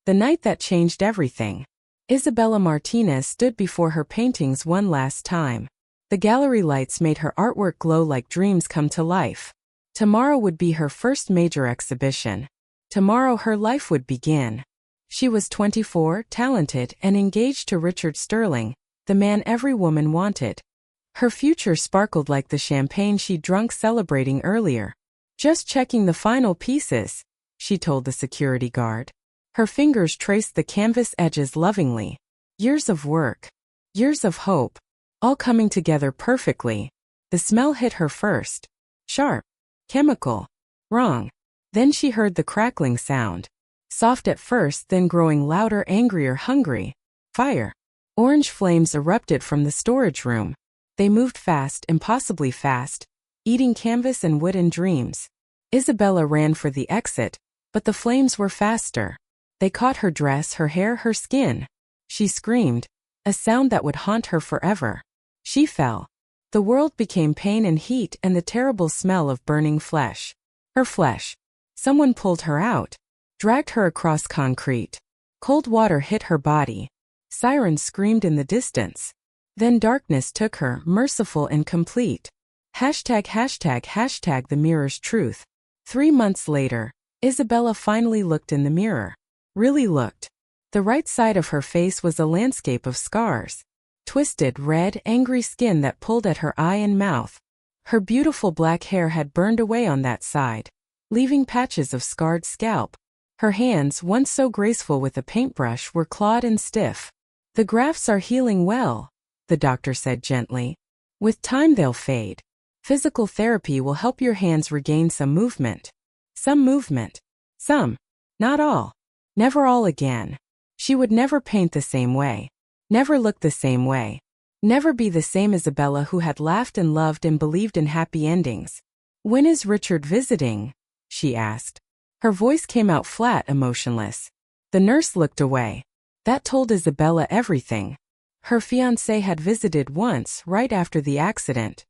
The night that changed everything. Isabella Martinez stood before her paintings one last time. The gallery lights made her artwork glow like dreams come to life. Tomorrow would be her first major exhibition. Tomorrow her life would begin. She was 24, talented, and engaged to Richard Sterling, the man every woman wanted. Her future sparkled like the champagne she'd drunk celebrating earlier. "Just checking the final pieces," she told the security guard. Her fingers traced the canvas edges lovingly. Years of work. Years of hope. All coming together perfectly. The smell hit her first. Sharp. Chemical. Wrong. Then she heard the crackling sound. Soft at first, then growing louder, angrier, hungry. Fire. Orange flames erupted from the storage room. They moved fast, impossibly fast, eating canvas and wood and dreams. Isabella ran for the exit, but the flames were faster. They caught her dress, her hair, her skin. She screamed, a sound that would haunt her forever. She fell. The world became pain and heat and the terrible smell of burning flesh. Her flesh. Someone pulled her out, dragged her across concrete. Cold water hit her body. Sirens screamed in the distance. Then darkness took her, merciful and complete. ####, the mirror's truth. 3 months later, Isabella finally looked in the mirror. Really looked. The right side of her face was a landscape of scars. Twisted, red, angry skin that pulled at her eye and mouth. Her beautiful black hair had burned away on that side, leaving patches of scarred scalp. Her hands, once so graceful with a paintbrush, were clawed and stiff. "The grafts are healing well," the doctor said gently. "With time they'll fade. Physical therapy will help your hands regain some movement." Some movement. Some. Not all. Never all again. She would never paint the same way. Never look the same way. Never be the same Isabella who had laughed and loved and believed in happy endings. "When is Richard visiting?" she asked. Her voice came out flat, emotionless. The nurse looked away. That told Isabella everything. Her fiancé had visited once, right after the accident.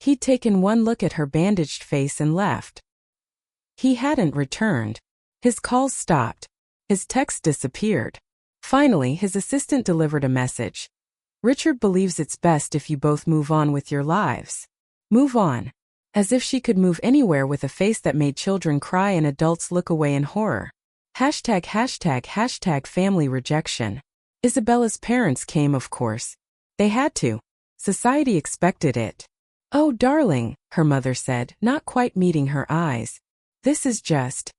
He'd taken one look at her bandaged face and left. He hadn't returned. His calls stopped. His texts disappeared. Finally, his assistant delivered a message. "Richard believes it's best if you both move on with your lives." Move on. As if she could move anywhere with a face that made children cry and adults look away in horror. #### family rejection. Isabella's parents came, of course. They had to. Society expected it. "Oh, darling," her mother said, not quite meeting her eyes. "This is just...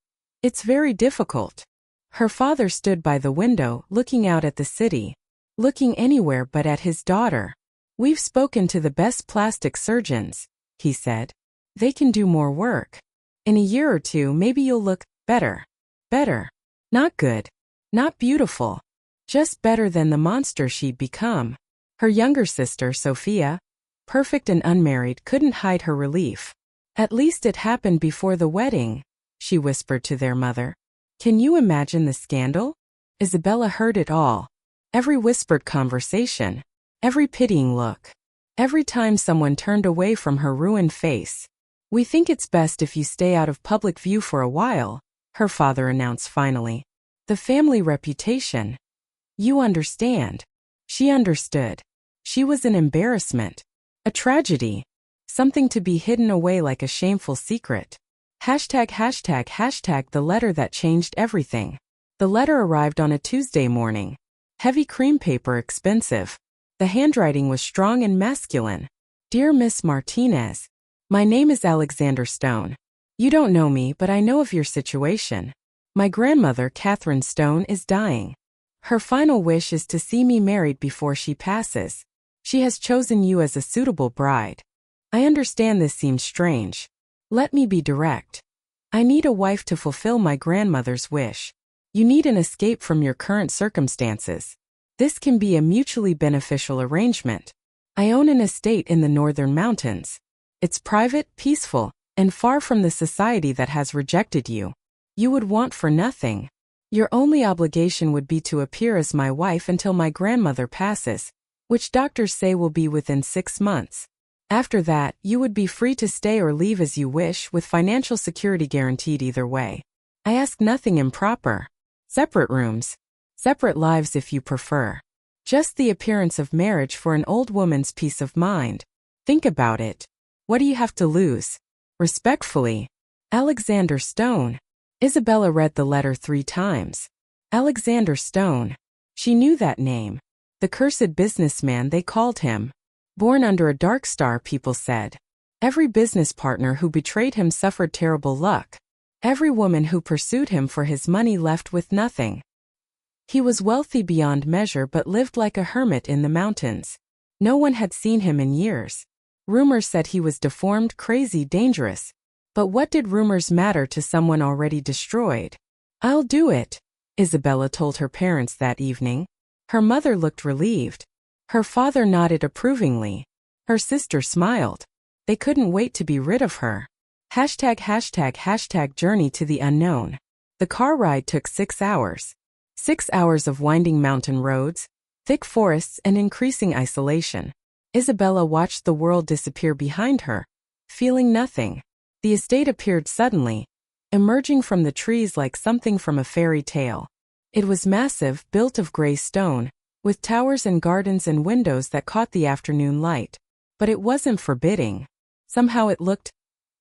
It's very difficult." Her father stood by the window, looking out at the city. Looking anywhere but at his daughter. "We've spoken to the best plastic surgeons," he said. "They can do more work. In a year or two maybe you'll look better. Better. Not good. Not beautiful. Just better than the monster she'd become." Her younger sister, Sophia, perfect and unmarried, couldn't hide her relief. "At least it happened before the wedding," she whispered to their mother. "Can you imagine the scandal?" Isabella heard it all. Every whispered conversation. Every pitying look. Every time someone turned away from her ruined face. "We think it's best if you stay out of public view for a while," her father announced finally. "The family reputation." "You understand." She understood. She was an embarrassment. A tragedy. Something to be hidden away like a shameful secret. ###, the letter that changed everything. The letter arrived on a Tuesday morning. Heavy cream paper, expensive. The handwriting was strong and masculine. "Dear Miss Martinez, my name is Alexander Stone. You don't know me, but I know of your situation. My grandmother, Catherine Stone, is dying. Her final wish is to see me married before she passes. She has chosen you as a suitable bride. I understand this seems strange. Let me be direct. I need a wife to fulfill my grandmother's wish. You need an escape from your current circumstances. This can be a mutually beneficial arrangement. I own an estate in the northern mountains. It's private, peaceful, and far from the society that has rejected you. You would want for nothing. Your only obligation would be to appear as my wife until my grandmother passes, which doctors say will be within 6 months. After that, you would be free to stay or leave as you wish, with financial security guaranteed either way. I ask nothing improper. Separate rooms. Separate lives if you prefer. Just the appearance of marriage for an old woman's peace of mind. Think about it. What do you have to lose? Respectfully, Alexander Stone. Isabella read the letter 3 times. Alexander Stone. She knew that name. The cursed businessman they called him. Born under a dark star, people said. Every business partner who betrayed him suffered terrible luck. Every woman who pursued him for his money left with nothing. He was wealthy beyond measure but lived like a hermit in the mountains. No one had seen him in years. Rumors said he was deformed, crazy, dangerous. But what did rumors matter to someone already destroyed? I'll do it, Isabella told her parents that evening. Her mother looked relieved. Her father nodded approvingly. Her sister smiled. They couldn't wait to be rid of her. ### journey to the unknown. The car ride took 6 hours. 6 hours of winding mountain roads, thick forests and increasing isolation. Isabella watched the world disappear behind her, feeling nothing. The estate appeared suddenly, emerging from the trees like something from a fairy tale. It was massive, built of gray stone, with towers and gardens and windows that caught the afternoon light. But it wasn't forbidding. Somehow it looked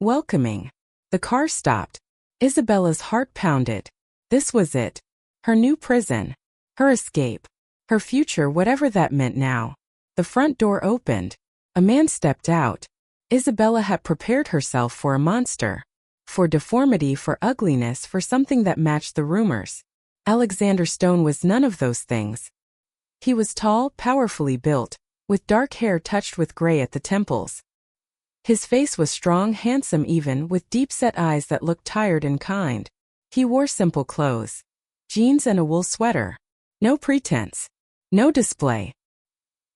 welcoming. The car stopped. Isabella's heart pounded. This was it. Her new prison. Her escape. Her future, whatever that meant now. The front door opened. A man stepped out. Isabella had prepared herself for a monster. For deformity, for ugliness, for something that matched the rumors. Alexander Stone was none of those things. He was tall, powerfully built, with dark hair touched with gray at the temples. His face was strong, handsome even, with deep-set eyes that looked tired and kind. He wore simple clothes. Jeans and a wool sweater. No pretense. No display.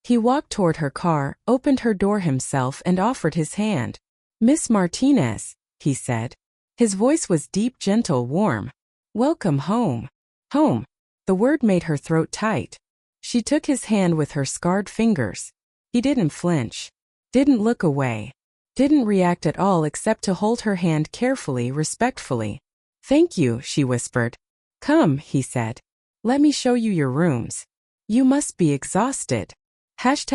He walked toward her car, opened her door himself and offered his hand. "Miss Martinez," he said. His voice was deep, gentle, warm. "Welcome home." Home. The word made her throat tight. She took his hand with her scarred fingers. He didn't flinch. Didn't look away. Didn't react at all except to hold her hand carefully, respectfully. "Thank you," she whispered. "Come," he said. "Let me show you your rooms. You must be exhausted." ###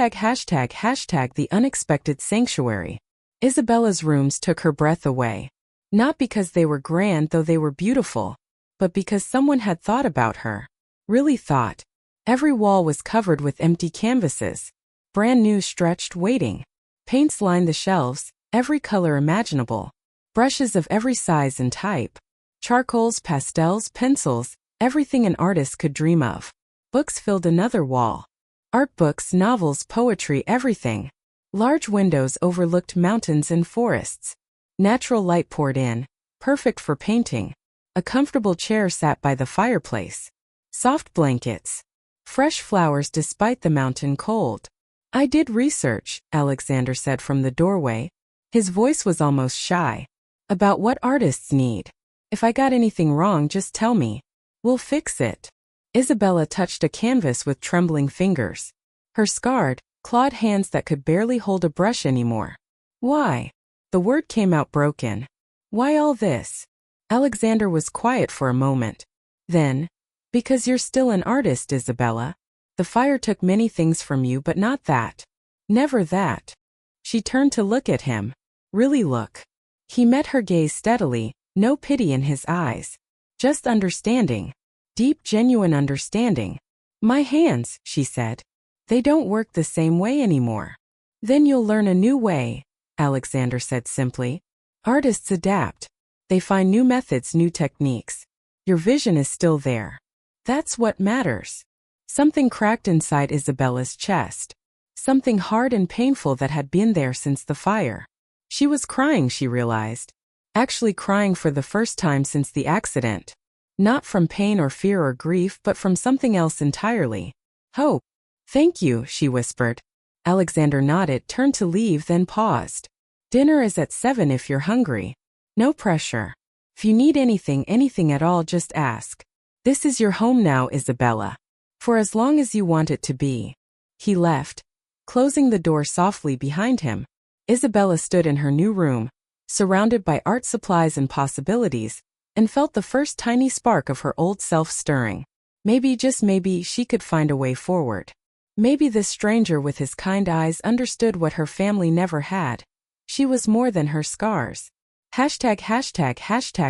the unexpected sanctuary. Isabella's rooms took her breath away. Not because they were grand, though they were beautiful, but because someone had thought about her. Really thought. Every wall was covered with empty canvases. Brand new, stretched, waiting. Paints lined the shelves, every color imaginable. Brushes of every size and type. Charcoals, pastels, pencils, everything an artist could dream of. Books filled another wall. Art books, novels, poetry, everything. Large windows overlooked mountains and forests. Natural light poured in, perfect for painting. A comfortable chair sat by the fireplace. Soft blankets. Fresh flowers despite the mountain cold. "I did research," Alexander said from the doorway. His voice was almost shy. "About what artists need. If I got anything wrong, just tell me. We'll fix it." Isabella touched a canvas with trembling fingers. Her scarred, clawed hands that could barely hold a brush anymore. "Why?" The word came out broken. "Why all this?" Alexander was quiet for a moment. Then, "Because you're still an artist, Isabella. The fire took many things from you, but not that. Never that." She turned to look at him. Really look. He met her gaze steadily, no pity in his eyes. Just understanding. Deep, genuine understanding. "My hands," she said. "They don't work the same way anymore." "Then you'll learn a new way," Alexander said simply. "Artists adapt. They find new methods, new techniques. Your vision is still there. That's what matters." Something cracked inside Isabella's chest. Something hard and painful that had been there since the fire. She was crying, she realized. Actually crying for the first time since the accident. Not from pain or fear or grief, but from something else entirely. "Hope." "Thank you," she whispered. Alexander nodded, turned to leave, then paused. "Dinner is at 7 if you're hungry. No pressure. If you need anything at all, just ask. This is your home now, Isabella. For as long as you want it to be." He left, closing the door softly behind him. Isabella stood in her new room, surrounded by art supplies and possibilities, and felt the first tiny spark of her old self stirring. Maybe, just maybe, she could find a way forward. Maybe this stranger with his kind eyes understood what her family never had. She was more than her scars. ####.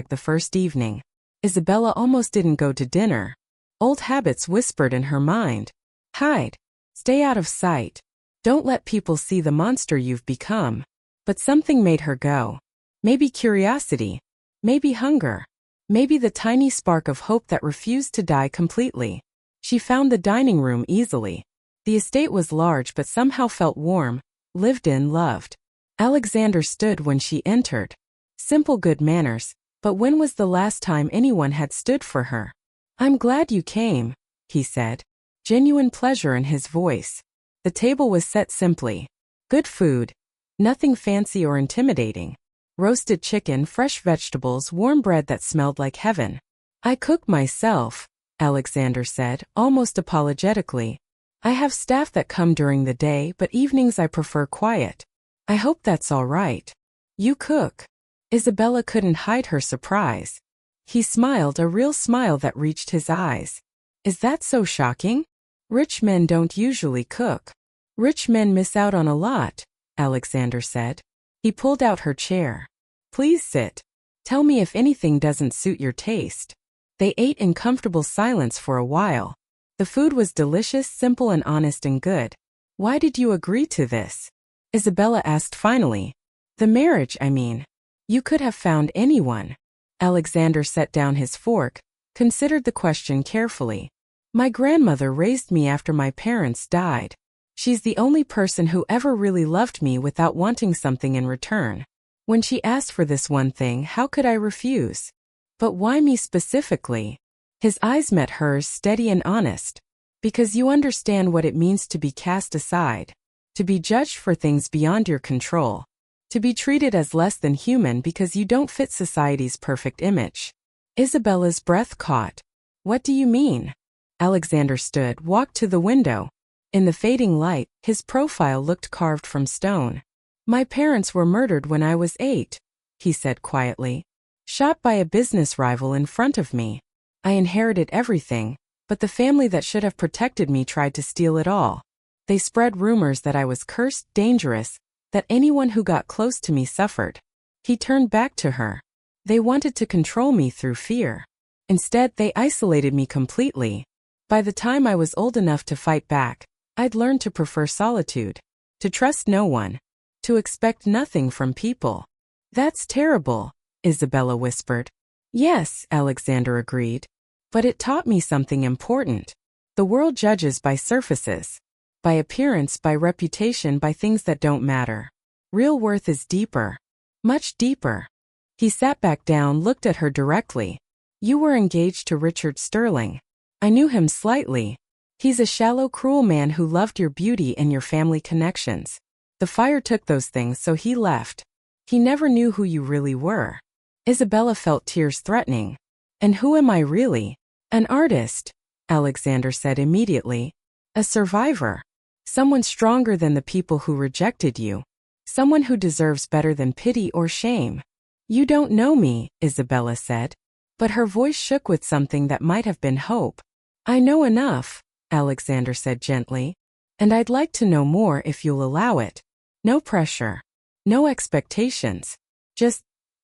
The first evening. Isabella almost didn't go to dinner. Old habits whispered in her mind. Hide. Stay out of sight. Don't let people see the monster you've become. But something made her go. Maybe curiosity. Maybe hunger. Maybe the tiny spark of hope that refused to die completely. She found the dining room easily. The estate was large but somehow felt warm, lived in, loved. Alexander stood when she entered. Simple good manners, but when was the last time anyone had stood for her? I'm glad you came, he said. Genuine pleasure in his voice. The table was set simply. Good food. Nothing fancy or intimidating. Roasted chicken, fresh vegetables, warm bread that smelled like heaven. I cook myself, Alexander said, almost apologetically. I have staff that come during the day, but evenings I prefer quiet. I hope that's all right. You cook. Isabella couldn't hide her surprise. He smiled, a real smile that reached his eyes. Is that so shocking? Rich men don't usually cook. Rich men miss out on a lot, Alexander said. He pulled out her chair. Please sit. Tell me if anything doesn't suit your taste. They ate in comfortable silence for a while. The food was delicious, simple and honest and good. Why did you agree to this? Isabella asked finally. The marriage, I mean. You could have found anyone. Alexander set down his fork, considered the question carefully. My grandmother raised me after my parents died. She's the only person who ever really loved me without wanting something in return. When she asked for this one thing, how could I refuse? But why me specifically? His eyes met hers, steady and honest. Because you understand what it means to be cast aside, to be judged for things beyond your control, to be treated as less than human because you don't fit society's perfect image. Isabella's breath caught. What do you mean? Alexander stood, walked to the window. In the fading light, his profile looked carved from stone. My parents were murdered when I was 8, he said quietly. Shot by a business rival in front of me. I inherited everything, but the family that should have protected me tried to steal it all. They spread rumors that I was cursed, dangerous, that anyone who got close to me suffered. He turned back to her. They wanted to control me through fear. Instead, they isolated me completely. By the time I was old enough to fight back, I'd learned to prefer solitude, to trust no one, to expect nothing from people. That's terrible, Isabella whispered. Yes, Alexander agreed. But it taught me something important. The world judges by surfaces, by appearance, by reputation, by things that don't matter. Real worth is deeper, much deeper. He sat back down, looked at her directly. You were engaged to Richard Sterling. I knew him slightly. He's a shallow, cruel man who loved your beauty and your family connections. The fire took those things, so he left. He never knew who you really were. Isabella felt tears threatening. And who am I really? An artist, Alexander said immediately. A survivor. Someone stronger than the people who rejected you. Someone who deserves better than pity or shame. You don't know me, Isabella said. But her voice shook with something that might have been hope. I know enough, Alexander said gently. And I'd like to know more if you'll allow it. No pressure. No expectations. Just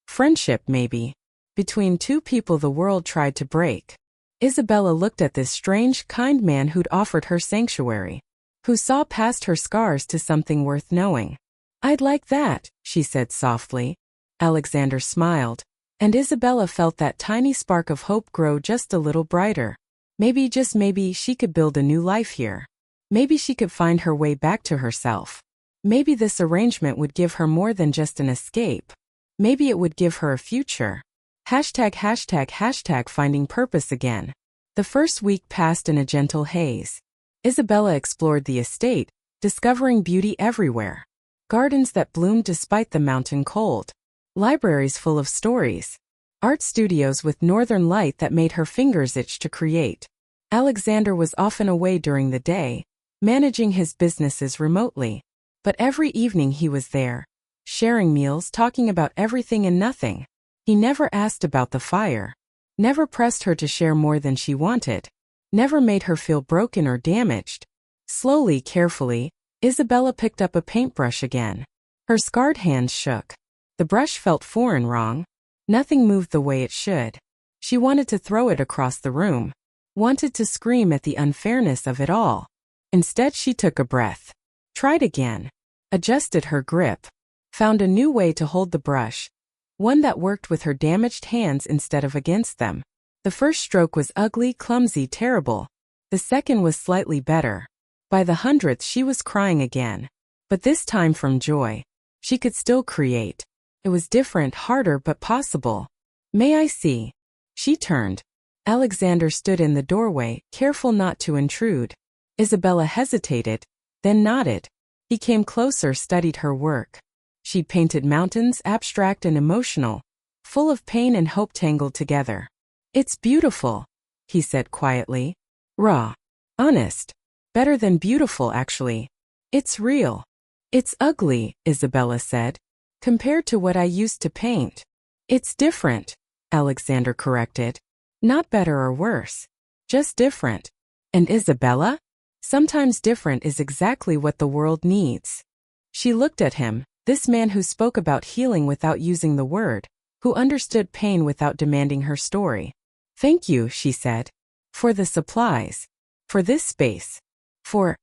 friendship, maybe. Between two people the world tried to break. Isabella looked at this strange, kind man who'd offered her sanctuary, who saw past her scars to something worth knowing. I'd like that, she said softly. Alexander smiled, and Isabella felt that tiny spark of hope grow just a little brighter. Maybe, just maybe, she could build a new life here. Maybe she could find her way back to herself. Maybe this arrangement would give her more than just an escape. Maybe it would give her a future. ####, finding purpose again. The first week passed in a gentle haze. Isabella explored the estate, discovering beauty everywhere. Gardens that bloomed despite the mountain cold. Libraries full of stories. Art studios with northern light that made her fingers itch to create. Alexander was often away during the day, managing his businesses remotely. But every evening he was there, sharing meals, talking about everything and nothing. He never asked about the fire, never pressed her to share more than she wanted, never made her feel broken or damaged. Slowly, carefully, Isabella picked up a paintbrush again. Her scarred hands shook. The brush felt foreign, wrong. Nothing moved the way it should. She wanted to throw it across the room, wanted to scream at the unfairness of it all. Instead, she took a breath, tried again, adjusted her grip, found a new way to hold the brush, one that worked with her damaged hands instead of against them. The first stroke was ugly, clumsy, terrible. The second was slightly better. By the 100th, she was crying again. But this time from joy. She could still create. It was different, harder, but possible. May I see? She turned. Alexander stood in the doorway, careful not to intrude. Isabella hesitated, then nodded. He came closer, studied her work. She'd painted mountains, abstract and emotional, full of pain and hope tangled together. It's beautiful, he said quietly. Raw. Honest. Better than beautiful, actually. It's real. It's ugly, Isabella said. Compared to what I used to paint. It's different, Alexander corrected. Not better or worse. Just different. And Isabella? Sometimes different is exactly what the world needs. She looked at him, this man who spoke about healing without using the word, who understood pain without demanding her story. Thank you, she said. For the supplies. For this space. For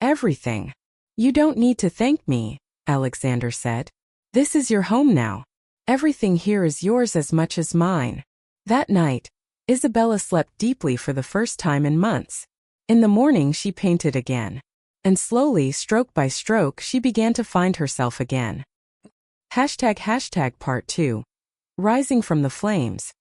everything. You don't need to thank me, Alexander said. This is your home now. Everything here is yours as much as mine. That night, Isabella slept deeply for the first time in months. In the morning she painted again. And slowly, stroke by stroke, she began to find herself again. Part 2. Rising from the flames.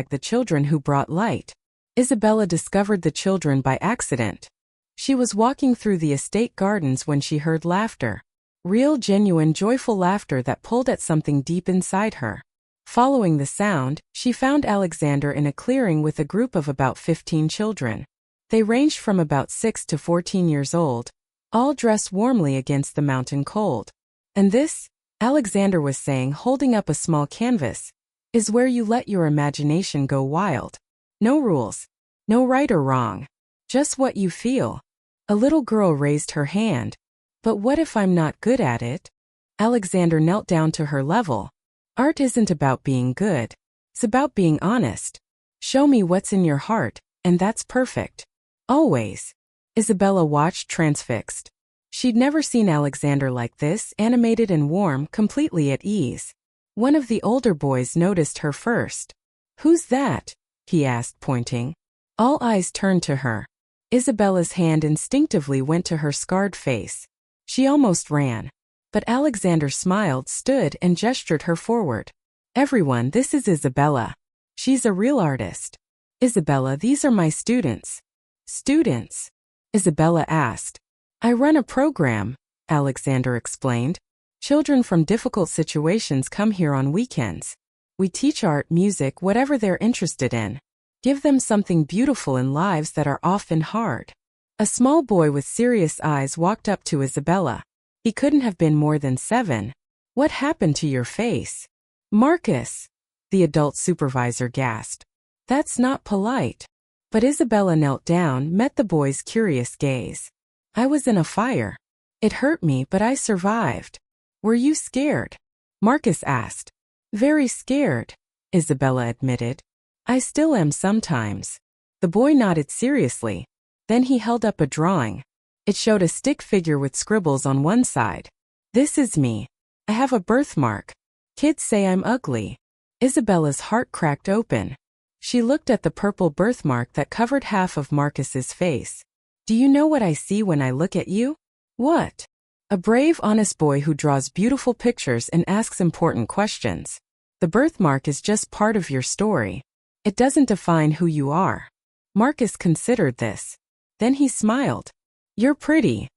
The children who brought light. Isabella discovered the children by accident. She was walking through the estate gardens when she heard laughter. Real, genuine, joyful laughter that pulled at something deep inside her. Following the sound, she found Alexander in a clearing with a group of about 15 children. They ranged from about 6 to 14 years old, all dressed warmly against the mountain cold. And this, Alexander was saying, holding up a small canvas, is where you let your imagination go wild. No rules. No right or wrong. Just what you feel. A little girl raised her hand. But what if I'm not good at it? Alexander knelt down to her level. Art isn't about being good. It's about being honest. Show me what's in your heart, and that's perfect. Always. Isabella watched transfixed. She'd never seen Alexander like this, animated and warm, completely at ease. One of the older boys noticed her first. Who's that? He asked, pointing. All eyes turned to her. Isabella's hand instinctively went to her scarred face. She almost ran. But Alexander smiled, stood, and gestured her forward. Everyone, this is Isabella. She's a real artist. Isabella, these are my students. Students? Isabella asked. I run a program, Alexander explained. Children from difficult situations come here on weekends. We teach art, music, whatever they're interested in. Give them something beautiful in lives that are often hard. A small boy with serious eyes walked up to Isabella. He couldn't have been more than 7. What happened to your face? Marcus, the adult supervisor gasped. That's not polite. But Isabella knelt down, met the boy's curious gaze. I was in a fire. It hurt me, but I survived. Were you scared? Marcus asked. Very scared, Isabella admitted. I still am sometimes. The boy nodded seriously. Then he held up a drawing. It showed a stick figure with scribbles on one side. This is me. I have a birthmark. Kids say I'm ugly. Isabella's heart cracked open. She looked at the purple birthmark that covered half of Marcus's face. Do you know what I see when I look at you? What? A brave, honest boy who draws beautiful pictures and asks important questions. The birthmark is just part of your story. It doesn't define who you are. Marcus considered this. Then he smiled. You're pretty.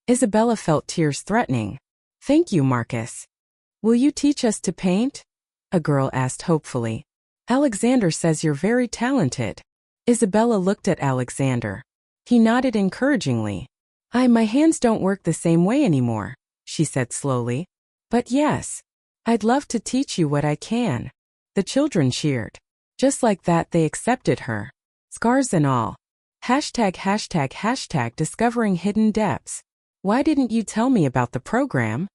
Isabella felt tears threatening. Thank you, Marcus. Will you teach us to paint? A girl asked hopefully. Alexander says you're very talented. Isabella looked at Alexander. He nodded encouragingly. My hands don't work the same way anymore, she said slowly. But yes. I'd love to teach you what I can. The children cheered. Just like that they accepted her. Scars and all. #### discovering hidden depths. Why didn't you tell me about the program?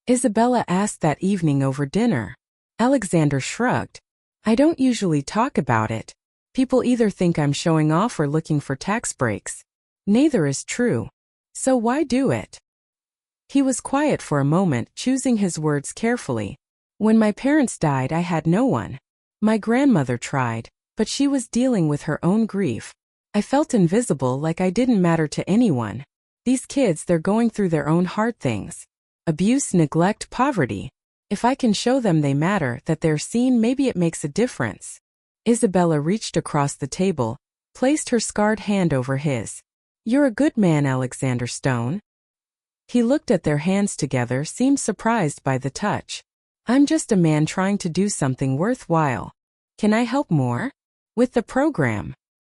Isabella asked that evening over dinner. Alexander shrugged. I don't usually talk about it. People either think I'm showing off or looking for tax breaks. Neither is true. So why do it? He was quiet for a moment, choosing his words carefully. When my parents died, I had no one. My grandmother tried, but she was dealing with her own grief. I felt invisible, like I didn't matter to anyone. These kids, they're going through their own hard things. Abuse, neglect, poverty. If I can show them they matter, that they're seen, maybe it makes a difference. Isabella reached across the table, placed her scarred hand over his. You're a good man, Alexander Stone. He looked at their hands together, seemed surprised by the touch. I'm just a man trying to do something worthwhile. Can I help more? With the program.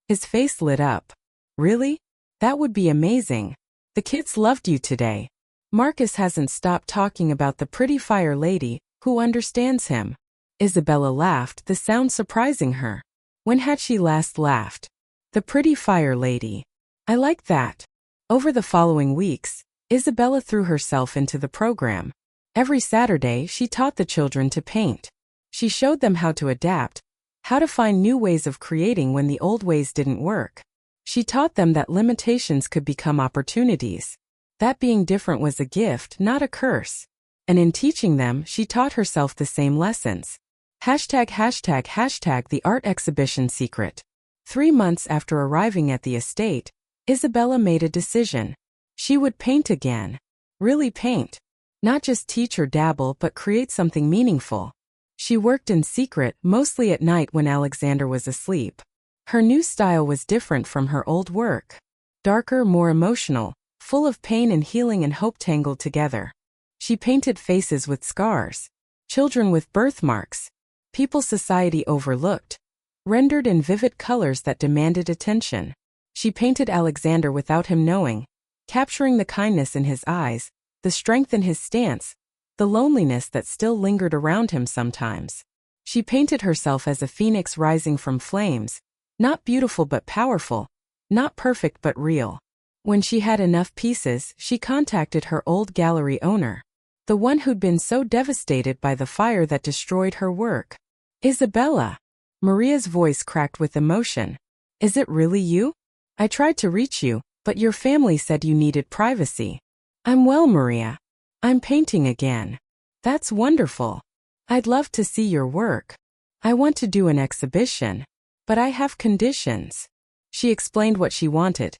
His face lit up. Really? That would be amazing. The kids loved you today. Marcus hasn't stopped talking about the pretty fire lady, who understands him. Isabella laughed, the sound surprising her. When had she last laughed? The pretty fire lady. I like that. Over the following weeks, Isabella threw herself into the program. Every Saturday, she taught the children to paint. She showed them how to adapt, how to find new ways of creating when the old ways didn't work. She taught them that limitations could become opportunities. That being different was a gift, not a curse. And in teaching them, she taught herself the same lessons. #### The art exhibition secret. 3 months after arriving at the estate, Isabella made a decision. She would paint again. Really paint. Not just teach or dabble, but create something meaningful. She worked in secret, mostly at night when Alexander was asleep. Her new style was different from her old work. Darker, more emotional, full of pain and healing and hope tangled together. She painted faces with scars, children with birthmarks, people society overlooked, rendered in vivid colors that demanded attention. She painted Alexander without him knowing, capturing the kindness in his eyes, the strength in his stance, the loneliness that still lingered around him sometimes. She painted herself as a phoenix rising from flames, not beautiful but powerful, not perfect but real. When she had enough pieces, she contacted her old gallery owner, the one who'd been so devastated by the fire that destroyed her work. Isabella. Maria's voice cracked with emotion. Is it really you? I tried to reach you, but your family said you needed privacy. I'm well, Maria. I'm painting again. That's wonderful. I'd love to see your work. I want to do an exhibition, but I have conditions. She explained what she wanted.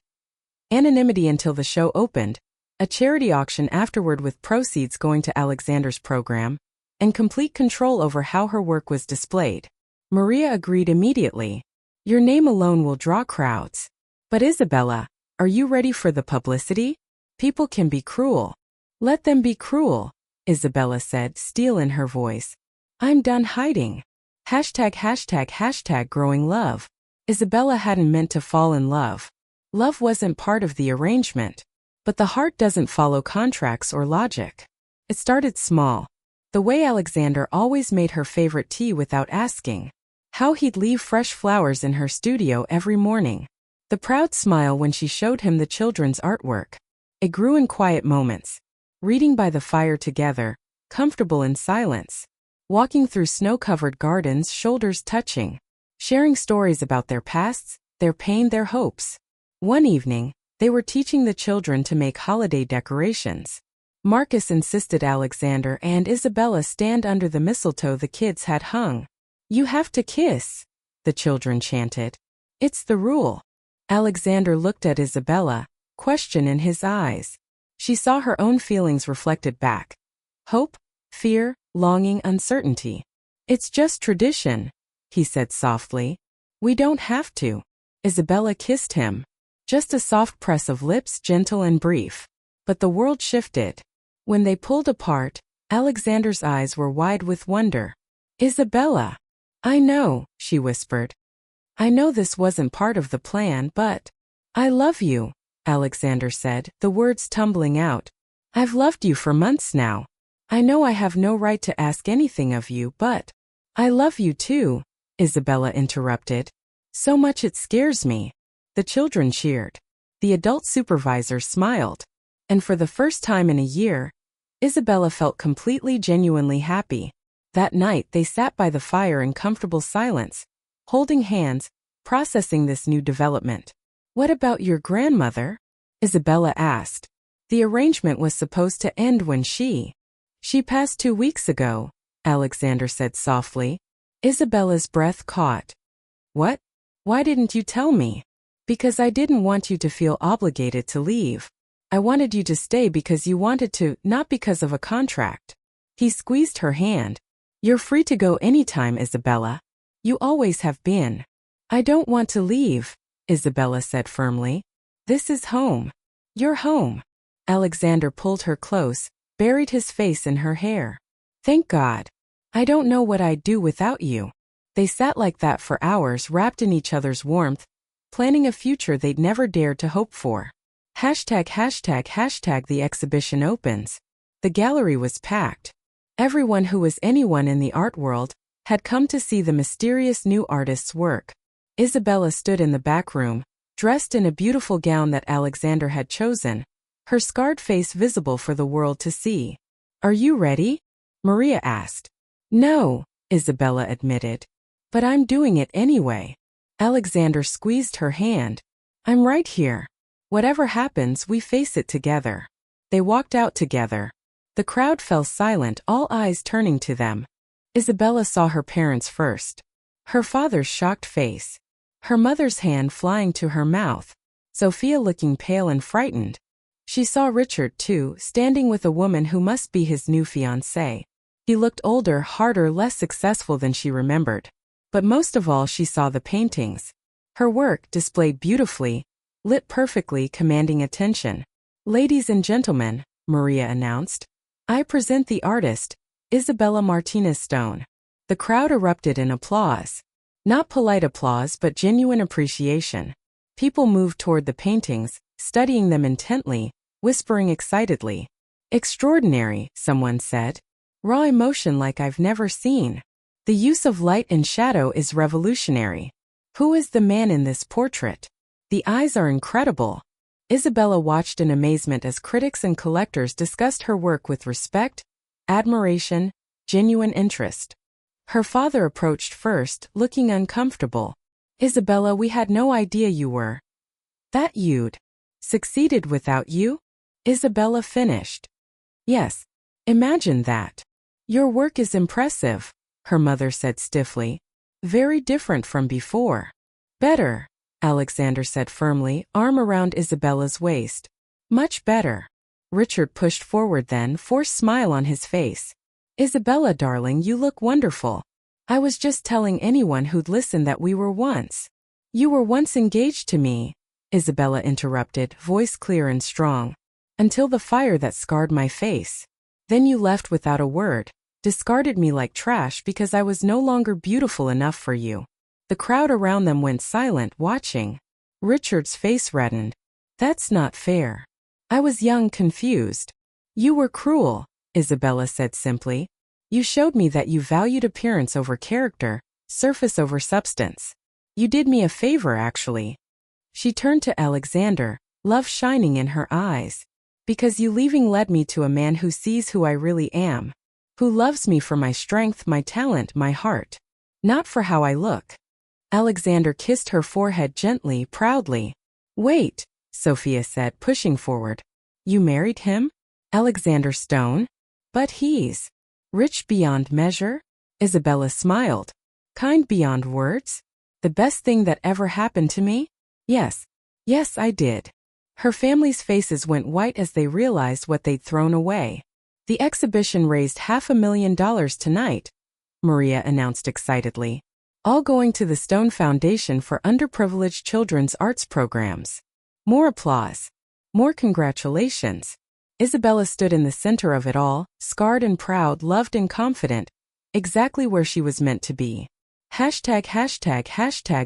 Anonymity until the show opened, a charity auction afterward with proceeds going to Alexander's program, and complete control over how her work was displayed. Maria agreed immediately. Your name alone will draw crowds. But Isabella, are you ready for the publicity? People can be cruel. Let them be cruel, Isabella said, steel in her voice. I'm done hiding. #### growing love. Isabella hadn't meant to fall in love. Love wasn't part of the arrangement. But the heart doesn't follow contracts or logic. It started small. The way Alexander always made her favorite tea without asking. How he'd leave fresh flowers in her studio every morning. The proud smile when she showed him the children's artwork. It grew in quiet moments. Reading by the fire together, comfortable in silence. Walking through snow-covered gardens, shoulders touching. Sharing stories about their pasts, their pain, their hopes. One evening, they were teaching the children to make holiday decorations. Marcus insisted Alexander and Isabella stand under the mistletoe the kids had hung. You have to kiss, the children chanted. It's the rule. Alexander looked at Isabella, question in his eyes. She saw her own feelings reflected back. Hope, fear, longing, uncertainty. It's just tradition, he said softly. We don't have to. Isabella kissed him. Just a soft press of lips, gentle and brief. But the world shifted. When they pulled apart, Alexander's eyes were wide with wonder. Isabella. I know, she whispered. I know this wasn't part of the plan, but I love you, Alexander said, the words tumbling out. I've loved you for months now. I know I have no right to ask anything of you, but I love you too, Isabella interrupted. So much it scares me. The children cheered. The adult supervisor smiled. And for the first time in a year, Isabella felt completely genuinely happy. That night they sat by the fire in comfortable silence, holding hands, processing this new development. What about your grandmother? Isabella asked. The arrangement was supposed to end when she passed 2 weeks ago, Alexander said softly. Isabella's breath caught. What? Why didn't you tell me? Because I didn't want you to feel obligated to leave. I wanted you to stay because you wanted to, not because of a contract. He squeezed her hand. You're free to go anytime, Isabella. You always have been. I don't want to leave, Isabella said firmly. This is home. Your home. Alexander pulled her close, buried his face in her hair. Thank God. I don't know what I'd do without you. They sat like that for hours, wrapped in each other's warmth, planning a future they'd never dared to hope for. The exhibition opens. The gallery was packed. Everyone who was anyone in the art world had come to see the mysterious new artist's work. Isabella stood in the back room, dressed in a beautiful gown that Alexander had chosen, her scarred face visible for the world to see. Are you ready? Maria asked. No, Isabella admitted. But I'm doing it anyway. Alexander squeezed her hand. I'm right here. Whatever happens, we face it together. They walked out together. The crowd fell silent, all eyes turning to them. Isabella saw her parents first. Her father's shocked face. Her mother's hand flying to her mouth. Sophia looking pale and frightened. She saw Richard, too, standing with a woman who must be his new fiancé. He looked older, harder, less successful than she remembered. But most of all, she saw the paintings. Her work, displayed beautifully, lit perfectly, commanding attention. Ladies and gentlemen, Maria announced, I present the artist, Isabella Martinez Stone. The crowd erupted in applause. Not polite applause, but genuine appreciation. People moved toward the paintings, studying them intently, whispering excitedly. Extraordinary, someone said. Raw emotion like I've never seen. The use of light and shadow is revolutionary. Who is the man in this portrait? The eyes are incredible. Isabella watched in amazement as critics and collectors discussed her work with respect, admiration, genuine interest. Her father approached first, looking uncomfortable. Isabella, we had no idea you were. That you'd succeeded without you? Isabella finished. Yes. Imagine that. Your work is impressive, her mother said stiffly. Very different from before. Better, Alexander said firmly, arm around Isabella's waist. Much better. Richard pushed forward then, forced smile on his face. Isabella, darling, you look wonderful. I was just telling anyone who'd listen that we were once. You were once engaged to me, Isabella interrupted, voice clear and strong. Until the fire that scarred my face. Then you left without a word, discarded me like trash because I was no longer beautiful enough for you. The crowd around them went silent, watching. Richard's face reddened. That's not fair. I was young, confused. You were cruel, Isabella said simply. You showed me that you valued appearance over character, surface over substance. You did me a favor, actually. She turned to Alexander, love shining in her eyes. Because you leaving led me to a man who sees who I really am. Who loves me for my strength, my talent, my heart. Not for how I look. Alexander kissed her forehead gently, proudly. Wait, Sophia said, pushing forward. You married him? Alexander Stone? But he's rich beyond measure? Isabella smiled. Kind beyond words? The best thing that ever happened to me? Yes. Yes, I did. Her family's faces went white as they realized what they'd thrown away. The exhibition raised $500,000 tonight, Maria announced excitedly. All going to the Stone Foundation for underprivileged children's arts programs. More applause. More congratulations. Isabella stood in the center of it all, scarred and proud, loved and confident, exactly where she was meant to be. ###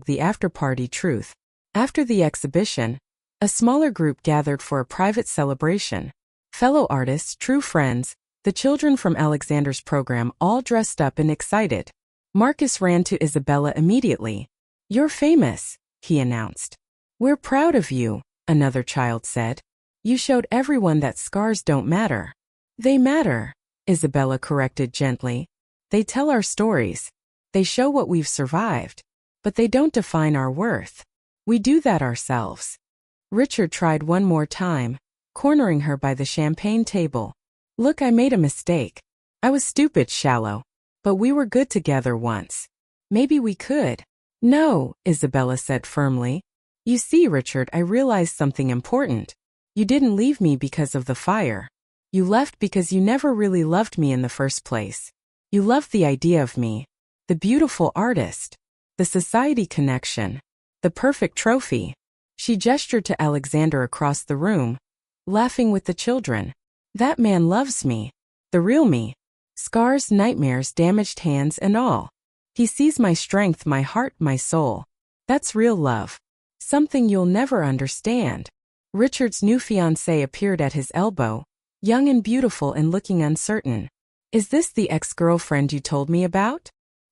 the after-party truth. After the exhibition, a smaller group gathered for a private celebration. Fellow artists, true friends, The children from Alexander's program all dressed up and excited. Marcus ran to Isabella immediately. "You're famous," he announced. "We're proud of you," another child said. "You showed everyone that scars don't matter." "They matter," Isabella corrected gently. "They tell our stories. They show what we've survived. But they don't define our worth. We do that ourselves." Richard tried one more time, cornering her by the champagne table. "Look, I made a mistake. I was stupid, shallow. But we were good together once. Maybe we could." "No," Isabella said firmly. "You see, Richard, I realized something important. You didn't leave me because of the fire. You left because you never really loved me in the first place. You loved the idea of me, the beautiful artist, the society connection, the perfect trophy." She gestured to Alexander across the room, laughing with the children. "That man loves me, the real me. Scars, nightmares, damaged hands, and all. He sees my strength, my heart, my soul. That's real love. Something you'll never understand." Richard's new fiancée appeared at his elbow, young and beautiful and looking uncertain. "Is this the ex-girlfriend you told me about?"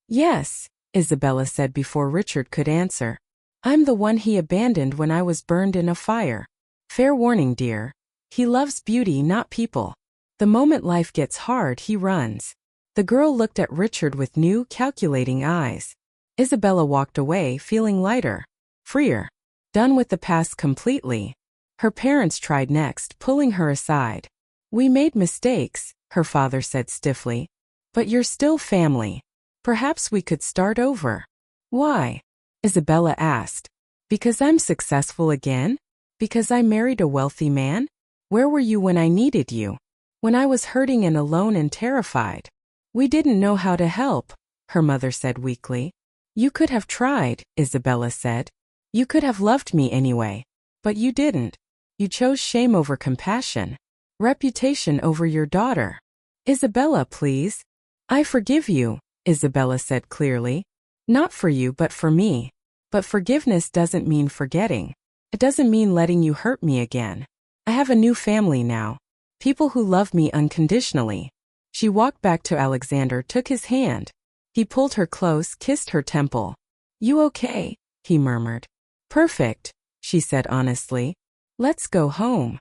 "Yes," Isabella said before Richard could answer. "I'm the one he abandoned when I was burned in a fire. Fair warning, dear. He loves beauty, not people. The moment life gets hard, he runs." The girl looked at Richard with new, calculating eyes. Isabella walked away, feeling lighter, freer, done with the past completely. Her parents tried next, pulling her aside. "We made mistakes," her father said stiffly. "But you're still family. Perhaps we could start over." "Why?" Isabella asked. "Because I'm successful again? Because I married a wealthy man? Where were you when I needed you? When I was hurting and alone and terrified?" "We didn't know how to help," her mother said weakly. "You could have tried," Isabella said. "You could have loved me anyway. But you didn't. You chose shame over compassion, reputation over your daughter." "Isabella, please." "I forgive you," Isabella said clearly. "Not for you but for me. But forgiveness doesn't mean forgetting. It doesn't mean letting you hurt me again. I have a new family now. People who love me unconditionally." She walked back to Alexander, took his hand. He pulled her close, kissed her temple. "You okay?" he murmured. "Perfect," she said honestly. "Let's go home."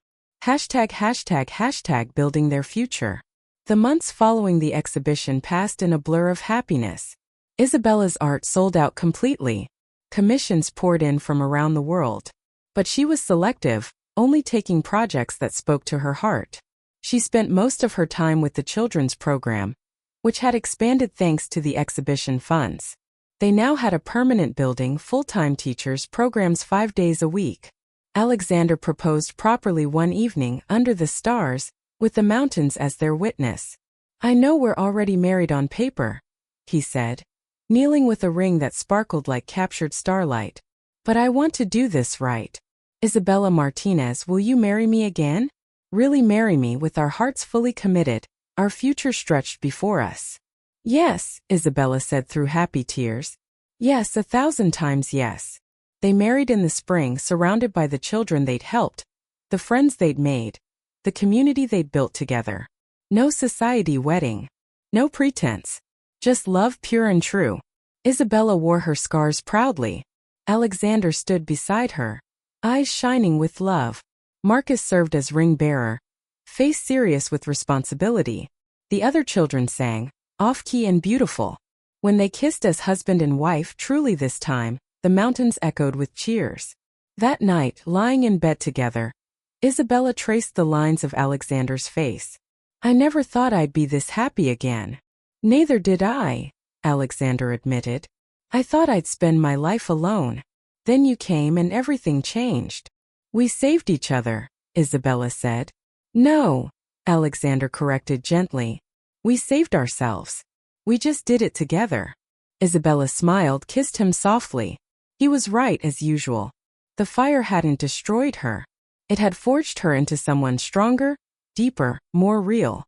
Building their future. The months following the exhibition passed in a blur of happiness. Isabella's art sold out completely. Commissions poured in from around the world. But she was selective, only taking projects that spoke to her heart. She spent most of her time with the children's program, which had expanded thanks to the exhibition funds. They now had a permanent building, full-time teachers, programs 5 days a week. Alexander proposed properly one evening, under the stars, with the mountains as their witness. "I know we're already married on paper," he said, kneeling with a ring that sparkled like captured starlight. "But I want to do this right. Isabella Martinez, will you marry me again? Really marry me with our hearts fully committed, our future stretched before us?" "Yes," Isabella said through happy tears. "Yes, 1,000 times yes." They married in the spring, surrounded by the children they'd helped, the friends they'd made, the community they'd built together. No society wedding. No pretense. Just love pure and true. Isabella wore her scars proudly. Alexander stood beside her, eyes shining with love. Marcus served as ring bearer, face serious with responsibility. The other children sang, off-key and beautiful. When they kissed as husband and wife, truly this time, the mountains echoed with cheers. That night, lying in bed together, Isabella traced the lines of Alexander's face. "I never thought I'd be this happy again." "Neither did I," Alexander admitted. "I thought I'd spend my life alone. Then you came and everything changed." "We saved each other," Isabella said. "No," Alexander corrected gently. "We saved ourselves. We just did it together." Isabella smiled, kissed him softly. He was right as usual. The fire hadn't destroyed her. It had forged her into someone stronger, deeper, more real.